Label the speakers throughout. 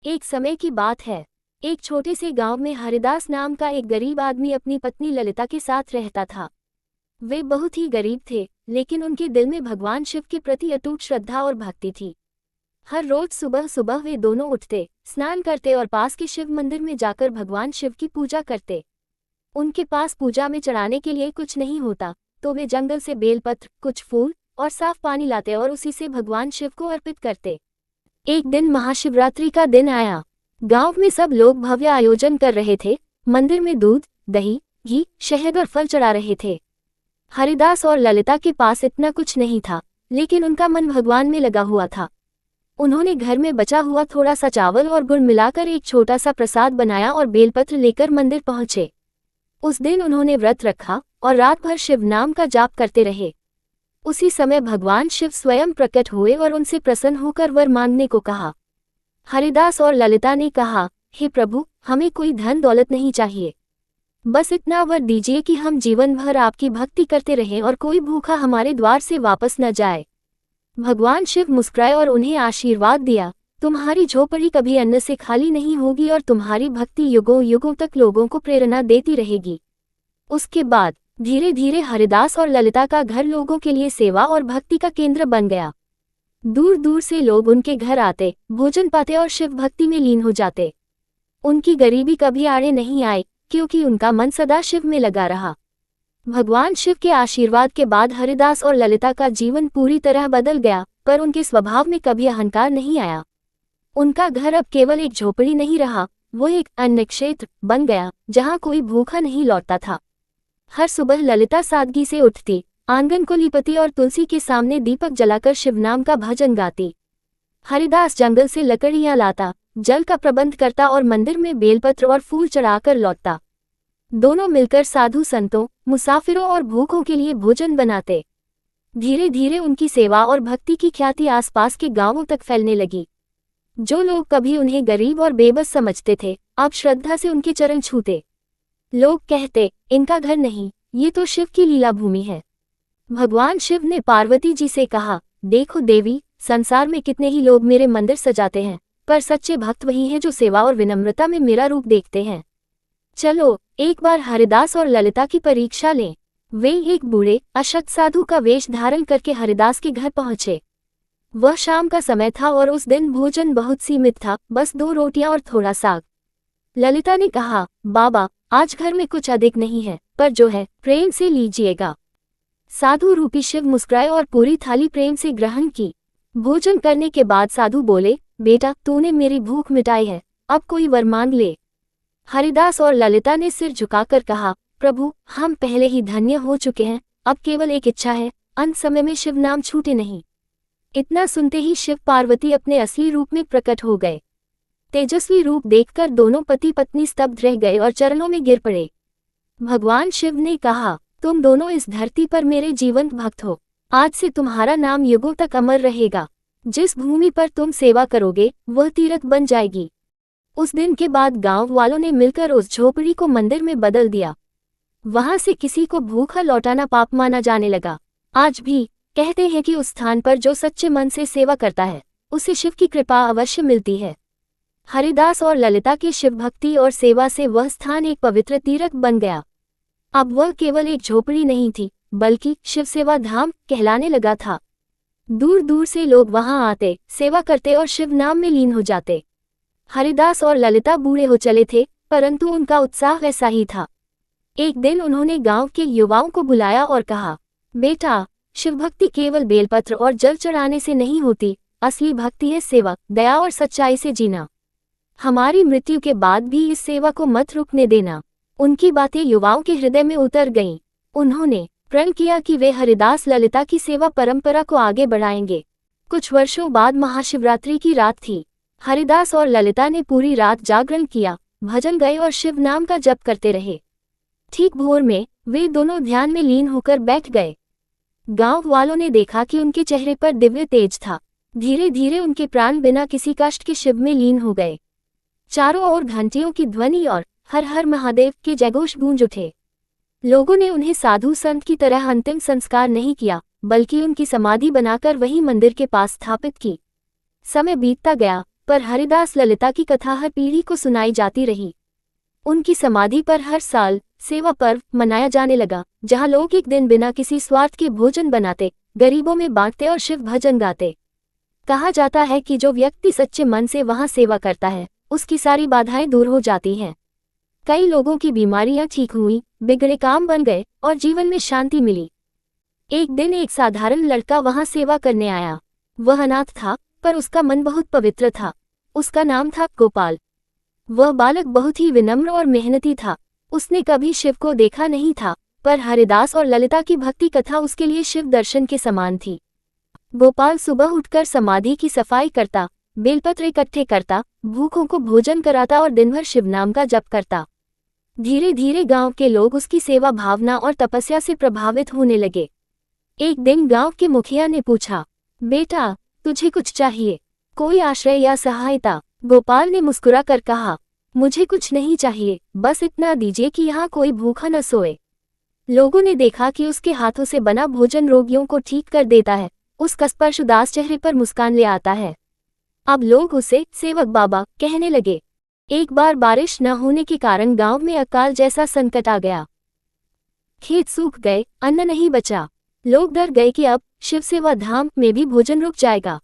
Speaker 1: एक समय की बात है। एक छोटे से गांव में हरिदास नाम का एक गरीब आदमी अपनी पत्नी ललिता के साथ रहता था। वे बहुत ही गरीब थे, लेकिन उनके दिल में भगवान शिव के प्रति अटूट श्रद्धा और भक्ति थी। हर रोज सुबह सुबह वे दोनों उठते, स्नान करते और पास के शिव मंदिर में जाकर भगवान शिव की पूजा करते। उनके पास पूजा में चढ़ाने के लिए कुछ नहीं होता, तो वे जंगल से बेलपत्र, कुछ फूल और साफ पानी लाते और उसी से भगवान शिव को अर्पित करते। एक दिन महाशिवरात्रि का दिन आया। गांव में सब लोग भव्य आयोजन कर रहे थे। मंदिर में दूध, दही, घी, शहद और फल चढ़ा रहे थे। हरिदास और ललिता के पास इतना कुछ नहीं था, लेकिन उनका मन भगवान में लगा हुआ था। उन्होंने घर में बचा हुआ थोड़ा सा चावल और गुड़ मिलाकर एक छोटा सा प्रसाद बनाया और बेलपत्र लेकर मंदिर पहुंचे। उस दिन उन्होंने व्रत रखा और रात भर शिव नाम का जाप करते रहे। उसी समय भगवान शिव स्वयं प्रकट हुए और उनसे प्रसन्न होकर वर मांगने को कहा। हरिदास और ललिता ने कहा, हे प्रभु, हमें कोई धन दौलत नहीं चाहिए, बस इतना वर दीजिए कि हम जीवन भर आपकी भक्ति करते रहें और कोई भूखा हमारे द्वार से वापस न जाए। भगवान शिव मुस्कुराए और उन्हें आशीर्वाद दिया, तुम्हारी झोपड़ी कभी अन्न से खाली नहीं होगी और तुम्हारी भक्ति युगों युगों तक लोगों को प्रेरणा देती रहेगी। उसके बाद धीरे धीरे हरिदास और ललिता का घर लोगों के लिए सेवा और भक्ति का केंद्र बन गया। दूर दूर से लोग उनके घर आते, भोजन पाते और शिव भक्ति में लीन हो जाते। उनकी गरीबी कभी आड़े नहीं आई, क्योंकि उनका मन सदा शिव में लगा रहा। भगवान शिव के आशीर्वाद के बाद हरिदास और ललिता का जीवन पूरी तरह बदल गया, पर उनके स्वभाव में कभी अहंकार नहीं आया। उनका घर अब केवल एक झोपड़ी नहीं रहा, वो एक अन्न क्षेत्र बन गया, जहाँ कोई भूखा नहीं लौटता था। हर सुबह ललिता सादगी से उठती, आंगन को लीपती और तुलसी के सामने दीपक जलाकर शिवनाम का भजन गाती। हरिदास जंगल से लकड़ियां लाता, जल का प्रबंध करता और मंदिर में बेलपत्र और फूल चढ़ाकर लौटता। दोनों मिलकर साधु संतों, मुसाफिरों और भूखों के लिए भोजन बनाते। धीरे धीरे उनकी सेवा और भक्ति की ख्याति आसपास के गांवों तक फैलने लगी। जो लोग कभी उन्हें गरीब और बेबस समझते थे, अब श्रद्धा से उनके चरण छूते। लोग कहते, इनका घर नहीं, ये तो शिव की लीला भूमि है। भगवान शिव ने पार्वती जी से कहा, देखो देवी, संसार में कितने ही लोग मेरे मंदिर सजाते हैं, पर सच्चे भक्त वही हैं जो सेवा और विनम्रता में मेरा रूप देखते हैं। चलो एक बार हरिदास और ललिता की परीक्षा लें। वे एक बूढ़े अशक्त साधु का वेश धारण करके हरिदास के घर पहुंचे। वह शाम का समय था और उस दिन भोजन बहुत सीमित था, बस 2 रोटियां और थोड़ा साग। ललिता ने कहा, बाबा, आज घर में कुछ अधिक नहीं है, पर जो है प्रेम से लीजिएगा। साधु रूपी शिव मुस्कुराए और पूरी थाली प्रेम से ग्रहण की। भोजन करने के बाद साधु बोले, बेटा, तूने मेरी भूख मिटाई है, अब कोई वर मांग ले। हरिदास और ललिता ने सिर झुकाकर कहा, प्रभु, हम पहले ही धन्य हो चुके हैं, अब केवल एक इच्छा है, अंत समय में शिव नाम छूटे नहीं। इतना सुनते ही शिव पार्वती अपने असली रूप में प्रकट हो गए। तेजस्वी रूप देखकर दोनों पति पत्नी स्तब्ध रह गए और चरणों में गिर पड़े। भगवान शिव ने कहा, तुम दोनों इस धरती पर मेरे जीवंत भक्त हो। आज से तुम्हारा नाम युगों तक अमर रहेगा। जिस भूमि पर तुम सेवा करोगे, वह तीर्थ बन जाएगी। उस दिन के बाद गांव वालों ने मिलकर उस झोपड़ी को मंदिर में बदल दिया। वहां से किसी को भूखा लौटाना पाप माना जाने लगा। आज भी कहते हैं कि उस स्थान पर जो सच्चे मन से सेवा करता है, उसे शिव की कृपा अवश्य मिलती है। हरिदास और ललिता की शिव भक्ति और सेवा से वह स्थान एक पवित्र तीर्थ बन गया। अब वह केवल एक झोपड़ी नहीं थी, बल्कि शिव सेवा धाम कहलाने लगा था। दूर दूर से लोग वहां आते, सेवा करते और शिव नाम में लीन हो जाते। हरिदास और ललिता बूढ़े हो चले थे, परंतु उनका उत्साह वैसा ही था। एक दिन उन्होंने गांव के युवाओं को बुलाया और कहा, बेटा, शिव भक्ति केवल बेलपत्र और जल चढ़ाने से नहीं होती, असली भक्ति है सेवा, दया और सच्चाई से जीना। हमारी मृत्यु के बाद भी इस सेवा को मत रुकने देना। उनकी बातें युवाओं के हृदय में उतर गईं। उन्होंने प्रण किया कि वे हरिदास ललिता की सेवा परंपरा को आगे बढ़ाएंगे। कुछ वर्षों बाद महाशिवरात्रि की रात थी। हरिदास और ललिता ने पूरी रात जागरण किया, भजन गाए और शिव नाम का जप करते रहे। ठीक भोर में वे दोनों ध्यान में लीन होकर बैठ गए। गांव वालों ने देखा कि उनके चेहरे पर दिव्य तेज था। धीरे धीरे उनके प्राण बिना किसी कष्ट के शिव में लीन हो गए। चारों ओर घंटियों की ध्वनि और हर हर महादेव के जयघोष गूंज उठे। लोगों ने उन्हें साधु संत की तरह अंतिम संस्कार नहीं किया, बल्कि उनकी समाधि बनाकर वही मंदिर के पास स्थापित की। समय बीतता गया, पर हरिदास ललिता की कथा हर पीढ़ी को सुनाई जाती रही। उनकी समाधि पर हर साल सेवा पर्व मनाया जाने लगा, जहां लोग एक दिन बिना किसी स्वार्थ के भोजन बनाते, गरीबों में बांटते और शिव भजन गाते। कहा जाता है कि जो व्यक्ति सच्चे मन से वहां सेवा करता है, उसकी सारी बाधाएं दूर हो जाती हैं। कई लोगों की बीमारियां ठीक हुई, बिगड़े काम बन गए और जीवन में शांति मिली। एक दिन एक साधारण लड़का वहां सेवा करने आया। वह अनाथ था, पर उसका मन बहुत पवित्र था। उसका नाम था गोपाल। वह बालक बहुत ही विनम्र और मेहनती था। उसने कभी शिव को देखा नहीं था, पर हरिदास और ललिता की भक्ति कथा उसके लिए शिव दर्शन के समान थी। गोपाल सुबह उठकर समाधि की सफाई करता, बेलपत्र इकट्ठे करता, भूखों को भोजन कराता और दिनभर शिव नाम का जप करता। धीरे धीरे गांव के लोग उसकी सेवा भावना और तपस्या से प्रभावित होने लगे। एक दिन गांव के मुखिया ने पूछा, बेटा, तुझे कुछ चाहिए? कोई आश्रय या सहायता? गोपाल ने मुस्कुरा कर कहा, मुझे कुछ नहीं चाहिए, बस इतना दीजिए कि यहाँ कोई भूखा न सोए। लोगों ने देखा कि उसके हाथों से बना भोजन रोगियों को ठीक कर देता है, उसका स्पर्श उदास चेहरे पर मुस्कान ले आता है। अब लोग उसे सेवक बाबा कहने लगे। एक बार बारिश न होने के कारण गांव में अकाल जैसा संकट आ गया। खेत सूख गए, अन्न नहीं बचा। लोग डर गए कि अब शिव सेवा धाम में भी भोजन रुक जाएगा।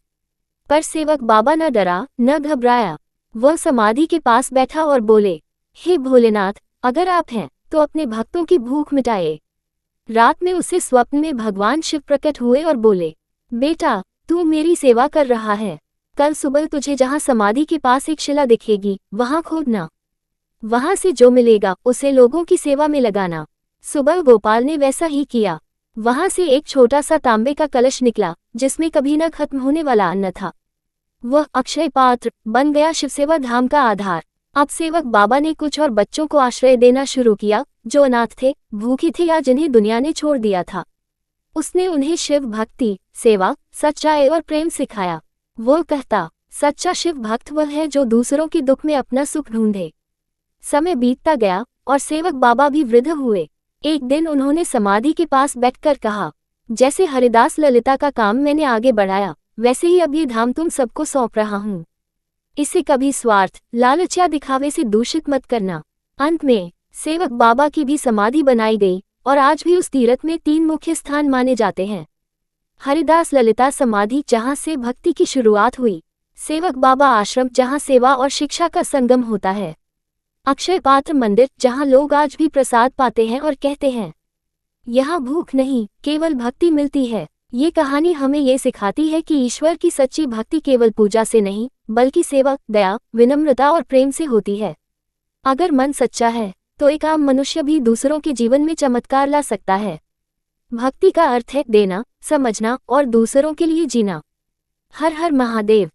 Speaker 1: पर सेवक बाबा न डरा न घबराया। वह समाधि के पास बैठा और बोले, हे भोलेनाथ, अगर आप हैं तो अपने भक्तों की भूख मिटाए। रात में उसे स्वप्न में भगवान शिव प्रकट हुए और बोले, बेटा, तू मेरी सेवा कर रहा है। कल सुबह तुझे जहां समाधि के पास एक शिला दिखेगी, वहां खोदना। वहां से जो मिलेगा उसे लोगों की सेवा में लगाना। सुबह गोपाल ने वैसा ही किया। वहां से एक छोटा सा तांबे का कलश निकला, जिसमें कभी न खत्म होने वाला अन्न था। वह अक्षय पात्र बन गया शिवसेवा धाम का आधार। अब सेवक बाबा ने कुछ और बच्चों को आश्रय देना शुरू किया, जो अनाथ थे, भूखे थे या जिन्हें दुनिया ने छोड़ दिया था। उसने उन्हें शिव भक्ति, सेवा, सच्चाई और प्रेम सिखाया। वो कहता, सच्चा शिव भक्त वह है जो दूसरों के दुख में अपना सुख ढूंढे। समय बीतता गया और सेवक बाबा भी वृद्ध हुए। एक दिन उन्होंने समाधि के पास बैठकर कहा, जैसे हरिदास ललिता का काम मैंने आगे बढ़ाया, वैसे ही अब ये धाम तुम सबको सौंप रहा हूँ। इसे कभी स्वार्थ, लालच या दिखावे से दूषित मत करना। अंत में सेवक बाबा की भी समाधि बनाई गई और आज भी उस तीर्थ में 3 मुख्य स्थान माने जाते हैं। हरिदास ललिता समाधि, जहाँ से भक्ति की शुरुआत हुई। सेवक बाबा आश्रम, जहाँ सेवा और शिक्षा का संगम होता है। अक्षय पात्र मंदिर, जहाँ लोग आज भी प्रसाद पाते हैं और कहते हैं, यहाँ भूख नहीं, केवल भक्ति मिलती है। ये कहानी हमें ये सिखाती है कि ईश्वर की सच्ची भक्ति केवल पूजा से नहीं, बल्कि सेवा, दया, विनम्रता और प्रेम से होती है। अगर मन सच्चा है तो एक आम मनुष्य भी दूसरों के जीवन में चमत्कार ला सकता है। भक्ति का अर्थ है देना, समझना और दूसरों के लिए जीना। हर हर महादेव।